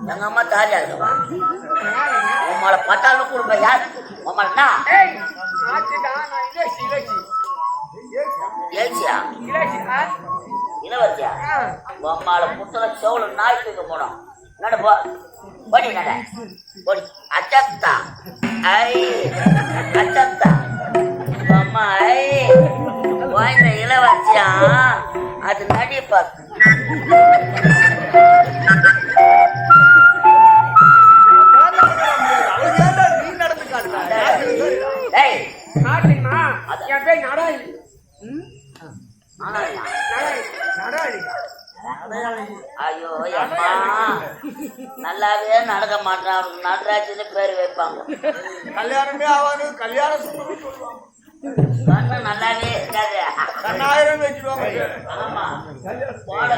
எங்க அம்மா தாலியா இருக்கா உங்களை பட்டாலும் கொடுப்ப யார் உங்களா ஏச்சியா இளவரசியா உம்மால புத்தல சோழ நாய்க்கு போனோம் நட போடி நட போடி அச்சத்தா ஐ அச்சத்தா அம்மா ஐ வாய்ந்த இளவரசியா அது நடிப்பா ஐயோ அம்மா நல்லாவே நடக்க மாட்டான் அவனுக்கு நடராஜன்னு பேர் வைப்பாங்க கல்யாணமே ஆவாது கல்யாணம் கண்ணு நல்லாவே இருக்காது கண்ணாயிரம் வச்சுருவாங்க ஆமா போட